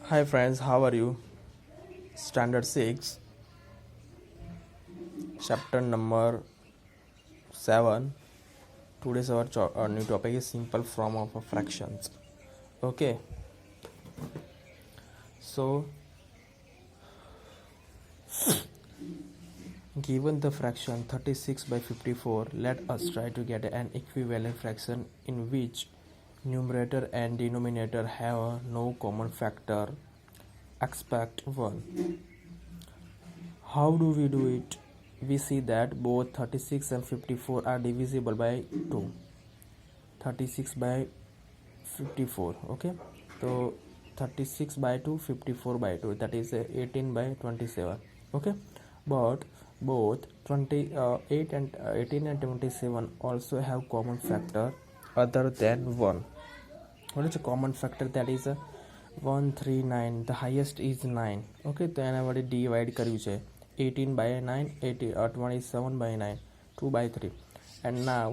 Hi friends, how are you? Standard 6, chapter number 7. Today's our new topic is simple form of fractions. Okay, so given the fraction 36 by 54, let us try to get an equivalent fraction in which numerator and denominator have no common factor except 1. How do we do it? We see that both 36 and 54 are divisible by 2. 36 by 54. Okay, so 36 by 2, 54 by 2, that is 18 by 27. Okay, but both 28 and 18 and 27 also have common factor other than 1. What is a common factor? That is 1, 3, 9. The highest is 9. Okay, તો એના વડે divide કર્યું છે 18 by 9, 27 by 9, 2 by 3. And now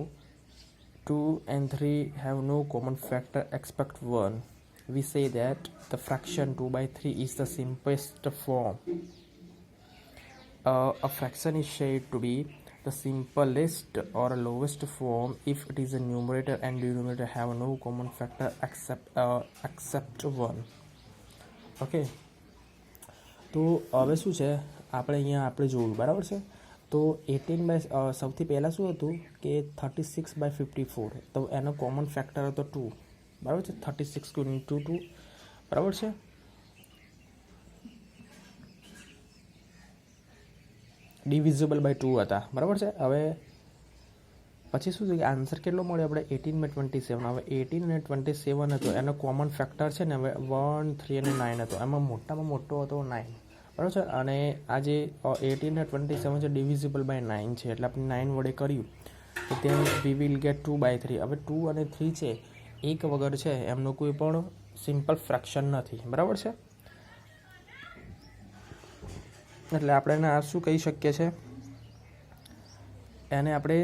2 and 3 have no common factor except 1. We say that the fraction 2 by 3 is the simplest form. A fraction is said to be the simplest or lowest form if it is a numerator and denominator have no common factor except 1. Okay, તો હવે શું છે આપણે અહીંયા આપણે જોયું બરાબર છે. તો 18 બાય સૌથી પહેલાં શું હતું કે 36 બાય 54, તો એનો કોમન ફેક્ટર હતો 2. બરાબર છે, 36 ઇન્ટુ 2. બરાબર છે, ડિવિઝિબલ બાય 2 હતા. બરાબર છે. હવે પછી શું છે કે આન્સર કેટલો મળ્યો આપણે 18 બાય 27. હવે 18 અને 27 હતો, એનો કોમન ફેક્ટર છે ને હવે 1, 3 અને 9 હતો. એમાં મોટામાં મોટો હતો 9. બરાબર છે. અને આ જે 18 અને 27 છે ડિવિઝિબલ બાય 9 છે, એટલે આપણે 9 વડે કર્યું તો ત્યાં વી વિલ ગેટ 2 બાય 3. હવે 2 અને 3 છે એક વગર છે, એમનો કોઈ પણ સિમ્પલ ફ્રેક્શન નથી. બરાબર છે, એટલે આપણે એને આ શું કહી શકીએ છે, એને આપણે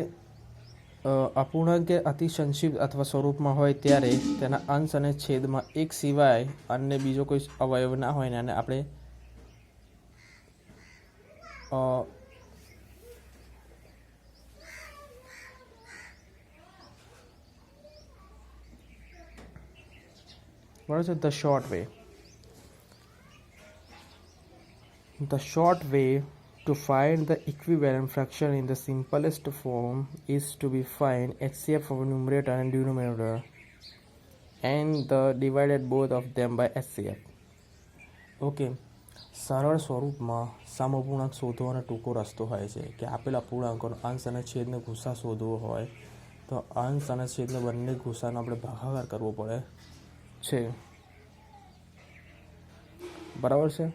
અપૂર્ણાંક કે અતિ સંક્ષિપ્ત અથવા સ્વરૂપમાં હોય ત્યારે તેના અંશ અને છેદમાં એક સિવાય અન્ય બીજો કોઈ અવયવ ના હોય ને એને આપણે બરાબર છે. The short way to find the equivalent fraction in the simplest form is to be find HCF of numerator and denominator and the divided both of them by HCF. Okay, સરળ સ્વરૂપમાં સમઅપૂર્ણાંક શોધવાનો ટૂંકો રસ્તો હોય છે કે આપેલા અપૂર્ણાંકોનો અંશ અને છેદનો ગુસા શોધવો હોય તો અંશ અને છેદનો બંને ગુસાનો આપણે ભાગાકાર કરવો પડે છે. બરાબર છે.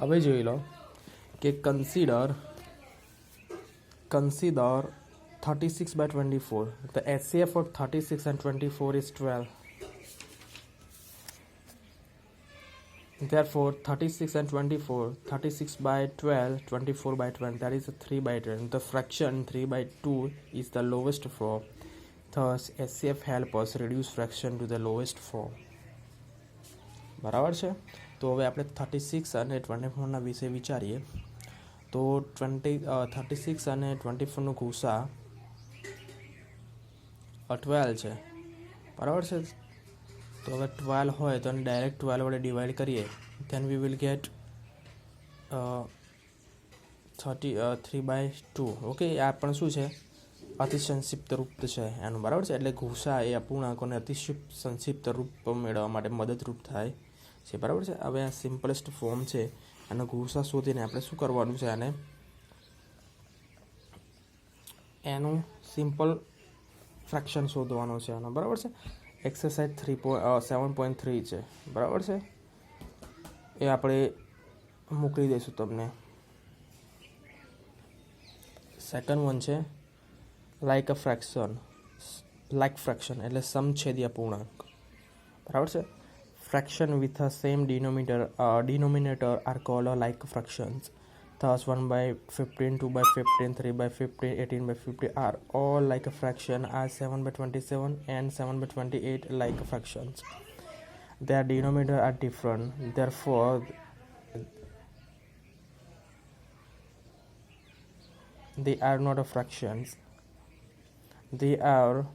હવે જોઈ લો કે consider 36 by 24. The HCF of 36 and 24 is 12. Therefore 36 and 24, 36 by 12, 24 by 12, that is 3 by 10. The fraction 3 by 2 is the lowest form. Thus HCF helps us reduce fraction to the lowest form. બરાબર છે. તો હવે આપણે 36 અને 24ના વિશે વિચારીએ. તો 36 અને 24નો ગુસા 12 છે. બરાબર છે. તો હવે 12 હોય તો ડાયરેક્ટ 12 વડે ડિવાઈડ કરીએ, then we will get 3 by 2. Okay, આ પણ શું છે અતિ સંક્ષિપ્ત રૂપ છે એનું. બરાબર છે, એટલે ગુસા એ અપૂર્ણાંકોને અતિ સંક્ષિપ્ત રૂપ મેળવવા માટે મદદરૂપ થાય છે. બરાબર છે. હવે આ સિમ્પલેસ્ટ ફોર્મ છે, એનો ગુસા શોધીને આપણે શું કરવાનું છે, આને એનું સિમ્પલ ફ્રેક્શન શોધવાનું છે આનો. બરાબર છે. એક્સરસાઇઝ 7.3 છે. બરાબર છે, એ આપણે મોકલી દઈશું તમને. સેકન્ડ વન છે લાઇક ફ્રેક્શન એટલે સમછેદી અપૂર્ણાંક. બરાબર છે. Fraction with the same denominator are called like fractions. Thus 1 by 15, 2 by 15, 3 by 15, 18 by 50 are all like a fraction as 7 by 27 and 7 by 28 like fractions. Their denominator are different, therefore they are not fractions. They are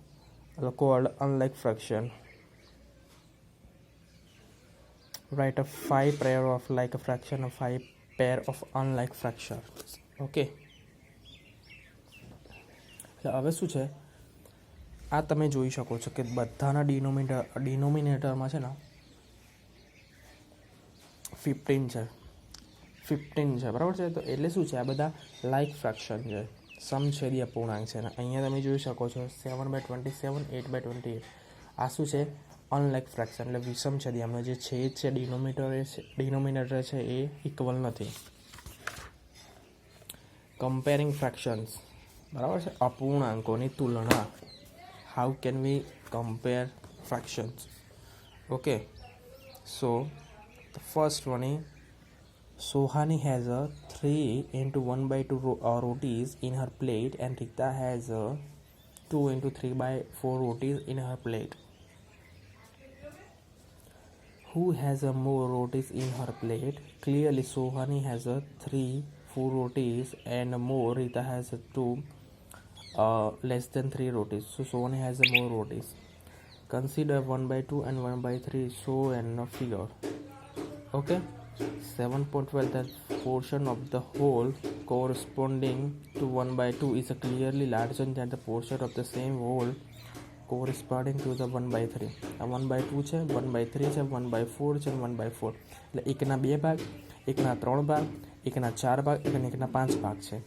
called unlike fraction. Write a 5 pair of like fraction and 5 pair of unlike fractions. Okay. હવે શું છે, આ તમે જોઈ શકો છો કે બધાના ડિનોમિનેટરમાં છે ને 15 છે બરાબર છે. તો એટલે શું છે, આ બધા લાઇક ફ્રેક્શન છે, સમછેદી અપૂર્ણાંક છે. અને અહીંયા તમે જોઈ શકો છો 7/27, 8/28 આ શું છે, અનલાઇક ફ્રેક્શન એટલે વિષમછેદી. આમનો જે છેદ છે ડિનોમિનેટર છે એ ઇક્વલ નથી. કમ્પેરિંગ ફ્રેક્શન્સ બરાબર છે, અપૂર્ણાંકોની તુલના. How can we compare fractions? Okay, so the first one is Sohani has a 3 into 1/2 rotis in her plate and Rita has a 2 into 3/4 rotis in her plate. Who has a more rotis in her plate? Clearly Sohani has a 3 rotis and more. Rita has a 2 less than 3 rotis. So Sohani has a more rotis. Consider 1/2 and 1/3 so and a figure. Okay, 7.12 the portion of the whole corresponding to 1/2 is clearly larger than the portion of the same whole corresponding to the 1/3. આ 1/2 છે, 1/3 છે, 1/4 છે, 1/4 એટલે એકના 2 ભાગ, એકના 3 ભાગ, એકના 4 ભાગ અને એકના 5 ભાગ છે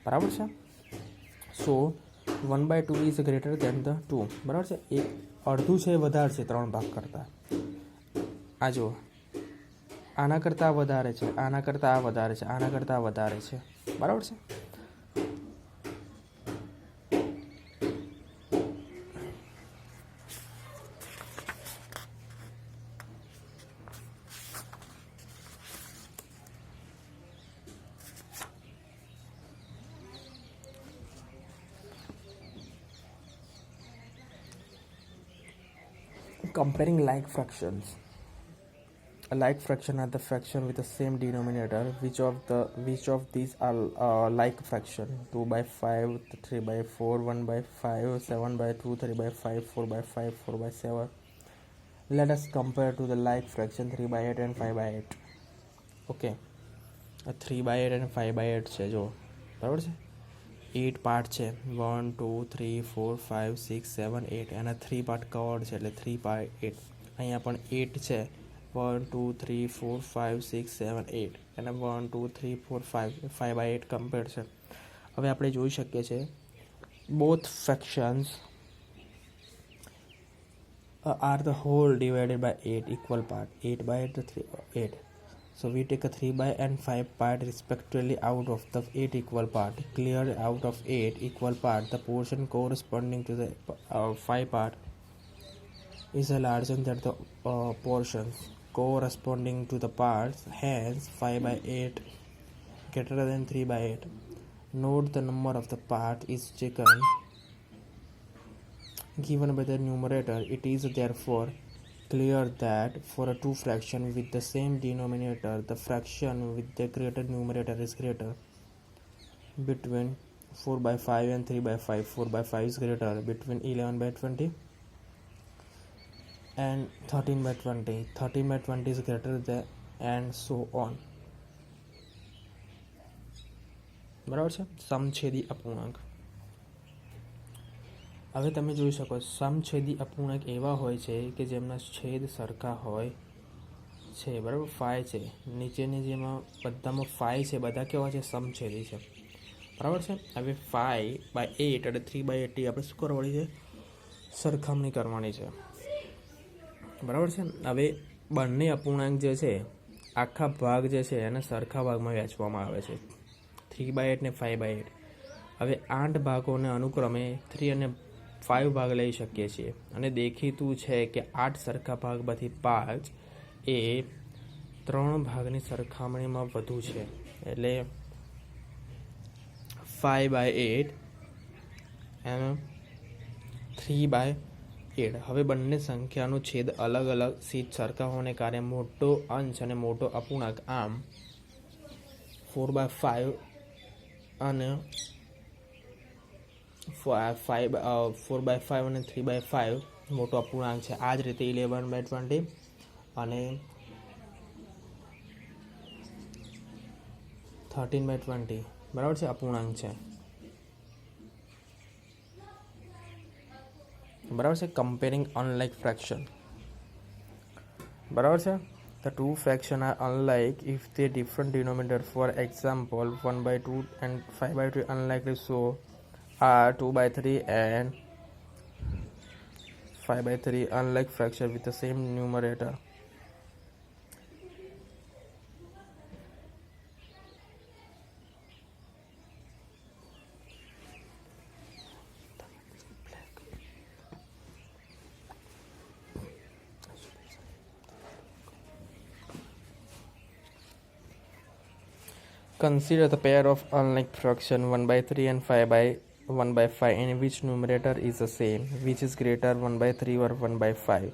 બરાબર છે. સો 1/2 ઇઝ ગ્રેટર દેન ધ 2 બરાબર છે. એક અડધું છે વધારે છે 3 ભાગ કરતાં. આ જો આના કરતાં વધારે છે, આના કરતાં વધારે છે, આના કરતાં વધારે છે બરાબર છે. Comparing like fractions. A like fraction are the fraction with the same denominator. Which of these are like fraction? 2/5, 3/4, 1/5, 7/2, 3/5, 4/5, 4/7. Let us compare to the like fraction 3/8 and 5/8. Okay, 3/8 and 5/8 છે જો બરાબર છે. 8 પાર્ટ છે, 1 2 3 4 5 6 7 8 અને 3 પાર્ટ કવર્ડ છે એટલે 3/8. અહીંયા પણ 8 છે, 1 2 3 4 5 6 7 8 અને 1 2 3 4 5/8 કમ્પેર છે. હવે આપણે જોઈ શકીએ છીએ both fractions are the whole divided by 8 equal part. 8/8 to 8. So we take a 3 and 5 part respectively out of the 8 equal part. Clear out of 8 equal part, the portion corresponding to the 5 part is larger than the portions corresponding to the parts. Hence 5/8 greater than 3/8. Note the number of the part is given by the numerator. It is therefore clear that for a two fraction with the same denominator, the fraction with the greater numerator is greater. Between 4/5 and 3/5, 4/5 is greater. Between 11/20 and 13/20, 13/20 is greater than, and so on. બરાબર છે. સમછેદી અપૂર્ણાંક. હવે તમે જોઈ શકો સમછેદી અપૂર્ણાંક એવા હોય છે કે જેમના છેદ સરખા હોય છે બરાબર. 5 છે, નીચેની જેમાં બધામાં 5 છે, બધા કેવા છે, સમછેદી છે બરાબર છે. હવે 5/8 અને 3/8 આપણે શું કરવાની છે, સરખામણી કરવાની છે બરાબર છે. હવે બંને અપૂર્ણાંક જે છે આખા ભાગ જે છે એને સરખા ભાગમાં વહેંચવામાં આવે છે, 3/8 ને 5/8. હવે 8 ભાગોને અનુક્રમે 3 અને 5 ભાગ લઈ શકીએ છીએ અને દેખીતું છે કે 8 સરખા ભાગમાંથી 5 એ 3 ભાગની સરખામણીમાં વધુ છે. એટલે 5/8 અને 3/8. હવે બંને સંખ્યાનો છેદ અલગ અલગ સીધ સરખા હોવાને કારણે મોટો અંશ અને મોટો અપૂર્ણાંક, આમ 4/5 અને 4/5 અને 3/5 મોટો અપૂર્ણાંક છે. આ જ રીતે 11/20 અને 13/20 બરાબર છે, અપૂર્ણાંક છે. બરાબર છે. Comparing unlike fraction. બરાબર છે. The two fractions are unlike if they different denominator. For example, 1/2 and 5/2 unlikely, so are 2/3 and 5/3 unlike fraction with the same numerator. Consider the pair of unlike fraction 1/3 and 1/5 in which numerator is the same. Which is greater, 1/3 or 1/5?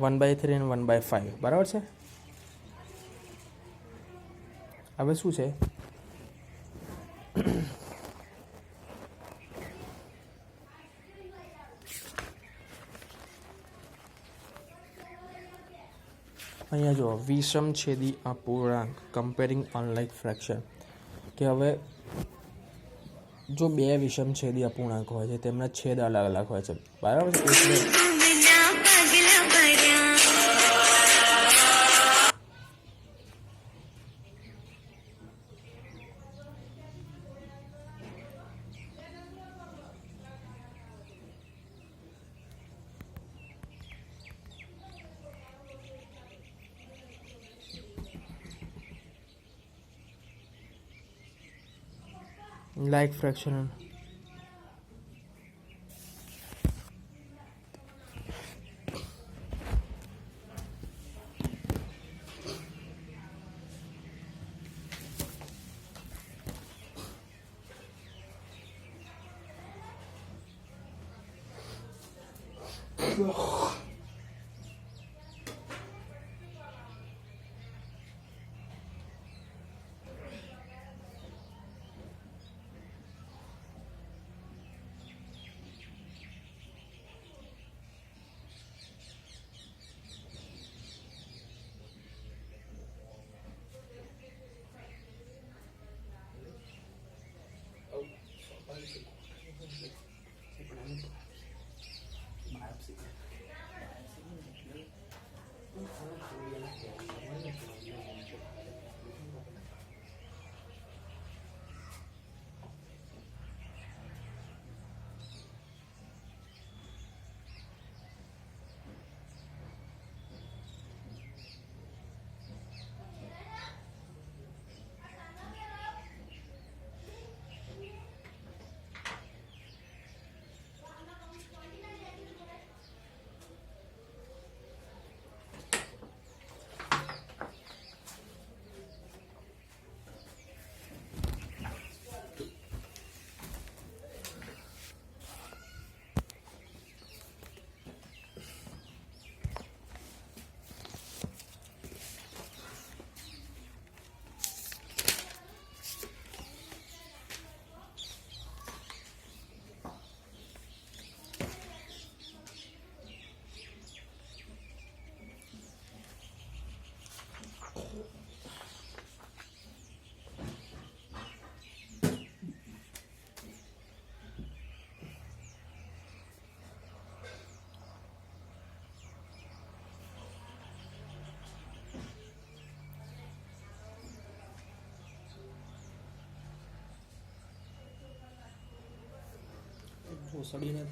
1/3 and 1/5 બરાબર છે. હવે શું છે, અહીંયા જો વિષમછેદી અપૂર્ણાંક, comparing unlike fraction, કે હવે જો બે વિષમછેદી અપૂર્ણાંક હોય છે તેમના છેદ અલગ અલગ હોય છે. બરાબર છે. એટલે like fraction. ભોસડીને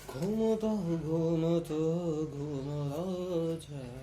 घूमता घूमता घूमता जाए